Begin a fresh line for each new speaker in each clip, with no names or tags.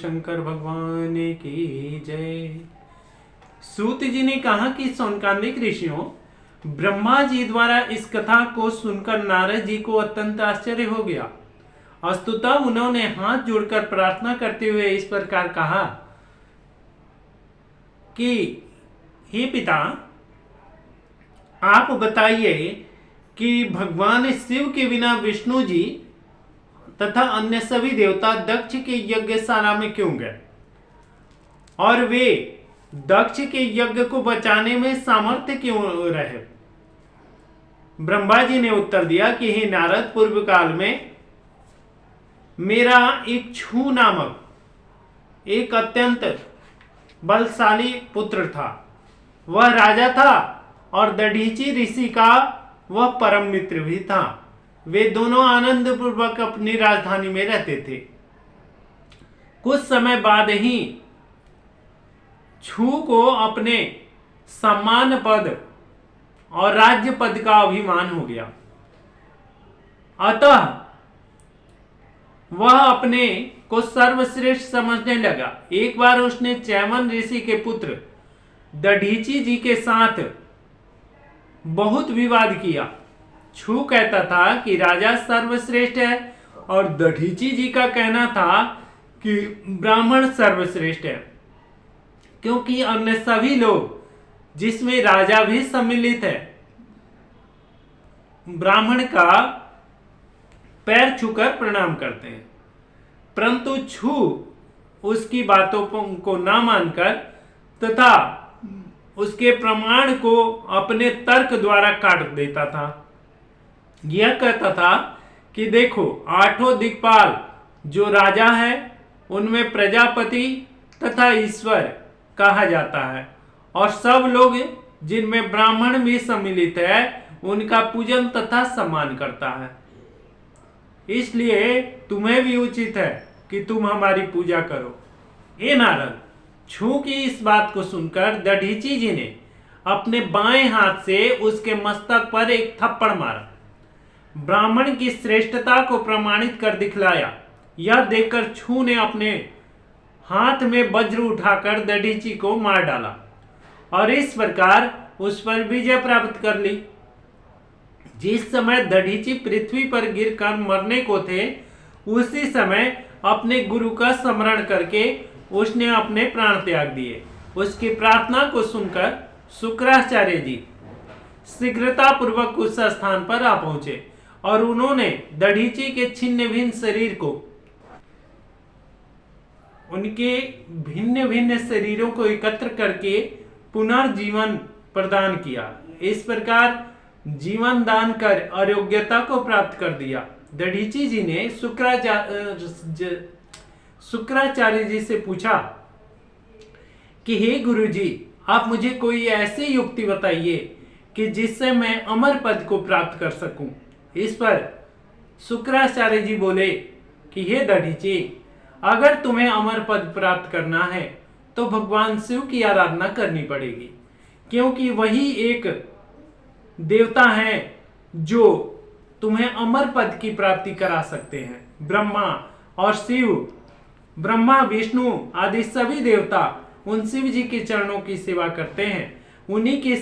शंकर भगवान की जय। सूत जी ने कहा कि सौनकादिक ऋषियों, ब्रह्मा जी द्वारा इस कथा को सुनकर नारद जी को अत्यंत आश्चर्य हो गया। अस्तुतः उन्होंने हाथ जोड़कर प्रार्थना करते हुए इस प्रकार कहा कि हे पिता, आप बताइए कि भगवान शिव के बिना विष्णु जी तथा अन्य सभी देवता दक्ष के यज्ञशाला में क्यों गए और वे दक्ष के यज्ञ को बचाने में सामर्थ्य क्यों रहे। ब्रह्मा जी ने उत्तर दिया कि हे नारद, पूर्व काल में मेरा एक छू नामक एक अत्यंत बलशाली पुत्र था। वह राजा था और दधीचि ऋषि का वह परम मित्र भी था। वे दोनों आनंद पूर्वक अपनी राजधानी में रहते थे। कुछ समय बाद ही छू को अपने सम्मान पद और राज्य पद का अभिमान हो गया। अतः वह अपने को सर्वश्रेष्ठ समझने लगा। एक बार उसने चैमन ऋषि के पुत्र दधीचि जी के साथ बहुत विवाद किया। छू कहता था कि राजा सर्वश्रेष्ठ है और दधीचि जी का कहना था कि ब्राह्मण सर्वश्रेष्ठ है, क्योंकि अन्य सभी लोग, जिसमें राजा भी सम्मिलित है, ब्राह्मण का पैर छूकर प्रणाम करते हैं। परंतु छू उसकी बातों को ना मानकर तथा उसके प्रमाण को अपने तर्क द्वारा काट देता था। यह कहता था कि देखो, आठों दिक्पाल जो राजा है उनमें प्रजापति तथा ईश्वर कहा जाता है, और सब लोग जिनमें ब्राह्मण भी सम्मिलित है उनका पूजन तथा सम्मान करता है। इसलिए तुम्हें भी उचित है कि तुम हमारी पूजा करो। हे नारद, छू की इस बात को सुनकर दधीचि जी ने अपने बाएं हाथ से उसके मस्तक पर एक थप्पड़ मारा। ब्राह्मण की श्रेष्ठता को प्रमाणित कर दिखलाया। यह देखकर छू ने अपने हाथ में वज्र उठाकर दधीचि को मार डाला और इस प्रकार उस पर विजय प्राप्त कर ली। जिस समय दधीचि पृथ्वी पर गिरकर मरने को थे, उसी समय अपने गुरु का स्मरण करके उसने अपने प्राण त्याग दिए। उसकी प्रार्थना को सुनकर शुक्राचार्य जी शीघ्रता पूर्वक उस स्थान पर आ पहुंचे और उन्होंने दधीचि के छिन्न भिन्न शरीर को, उनके भिन्न भिन्न शरीरों को एकत्र करके पुनर्जीवन प्रदान किया। इस प्रकार जीवन दान कर आरोग्यता को प्राप्त कर दिया। दधीचि जी ने शुक्राचार्य जी से पूछा कि हे गुरु जी, आप मुझे कोई ऐसी युक्ति बताइए कि जिससे मैं अमर पद को प्राप्त कर सकूं। इस पर शुक्राचार्य जी बोले कि हे दधीचि, अगर तुम्हें अमर पद प्राप्त करना है तो भगवान शिव की आराधना करनी पड़ेगी, क्योंकि वही एक देवता हैं जो तुम्हें अमर पद की प्राप्ति करा सकते हैं। ब्रह्मा और शिव, ब्रह्मा विष्णु आदि सभी देवता उन शिव जी के चरणों की सेवा करते हैं। उन्हीं की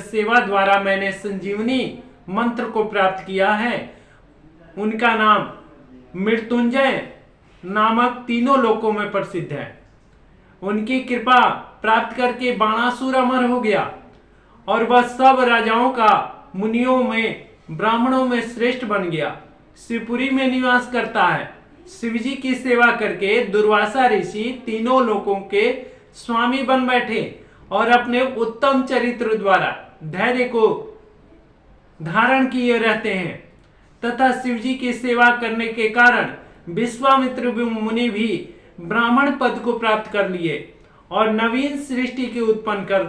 सेवा द्वारा मैंने संजीवनी मंत्र को प्राप्त किया है। उनका नाम मृत्युंजय नामक तीनों लोकों में प्रसिद्ध है। उनकी कृपा प्राप्त करके बाणासुर अमर हो गया और वह सब राजाओं का मुनियों में, ब्राह्मणों में श्रेष्ठ बन गया। शिवपुरी में निवास करता है। शिवजी की सेवा करके दुर्वासा ऋषि तीनों लोकों के स्वामी बन बैठे और अपने उत्तम चरित्र द्वारा धैर्य को धारण किए रहते हैं तथा शिवजी की सेवा करने के कारण विश्वामित्र मुनि भी ब्राह्मण पद को प्राप्त कर लिए और नवीन सृष्टि के उत्पन्न कर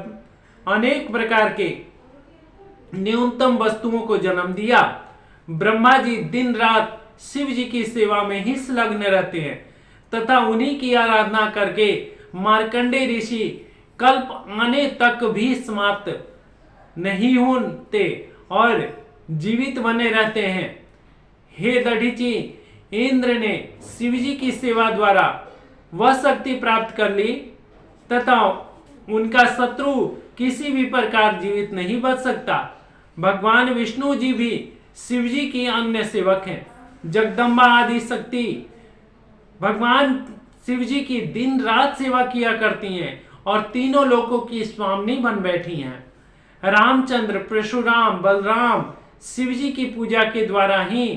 अनेक प्रकार के न्यूनतम वस्तुओं को जन्म दिया। ब्रह्मा जी दिन रात शिव जी की सेवा में ही संलग्न रहते हैं तथा उन्हीं की आराधना करके मार्कंडेय ऋषि कल्प आने तक भी समाप्त नहीं होते और जीवित बने रहते हैं। हे दधीचि, इंद्र ने शिवजी की सेवा द्वारा वह शक्ति प्राप्त कर ली तथा उनका शत्रु किसी भी प्रकार जीवित नहीं बच सकता। भगवान विष्णु जी भी शिव जी की अन्य सेवक हैं। जगदम्बा आदि शक्ति भगवान शिव जी की दिन रात सेवा किया करती हैं और तीनों लोकों की स्वामिनी बन बैठी हैं। रामचंद्र, परशुराम, बलराम शिव जी की पूजा के द्वारा ही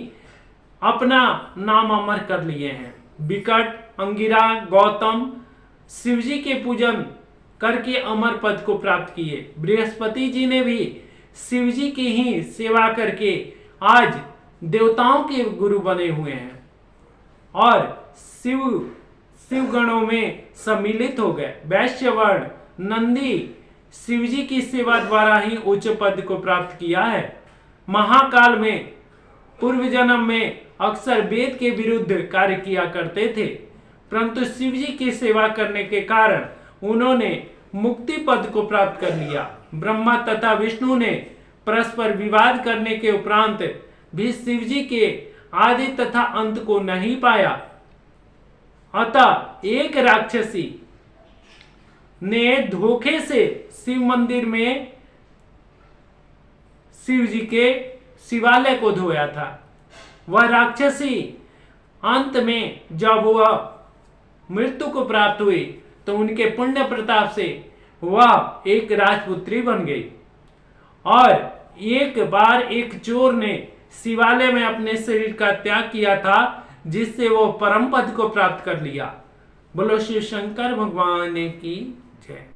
अपना नाम अमर कर लिए हैं। विकट, अंगिरा, गौतम शिव जी के पूजन करके अमर पद को प्राप्त किए। बृहस्पति जी ने भी शिव जी की ही सेवा करके आज देवताओं के गुरु बने हुए हैं और शिव गणों में सम्मिलित हो गए। वैश्यवर्ण, नंदी शिव जी की सेवा द्वारा ही उच्च पद को प्राप्त किया है। महाकाल में पूर्व जन्म में अक्सर वेद के विरुद्ध कार्य किया करते थे, परंतु शिव जी की सेवा करने के कारण उन्होंने मुक्ति पद को प्राप्त कर लिया। ब्रह्मा तथा विष्णु ने परस्पर विवाद करने के उपरांत भी शिव जी के आदि तथा अंत को नहीं पाया। अतः एक राक्षसी ने धोखे से शिव मंदिर में शिव जी के शिवालय को धोया था। वह राक्षसी अंत में जब वह मृत्यु को प्राप्त हुई तो उनके पुण्य प्रताप से वह एक राजपुत्री बन गई। और एक बार एक चोर ने शिवालय में अपने शरीर का त्याग किया था, जिससे वो परम पद को प्राप्त कर लिया। बोलो शिव शंकर भगवान की जय।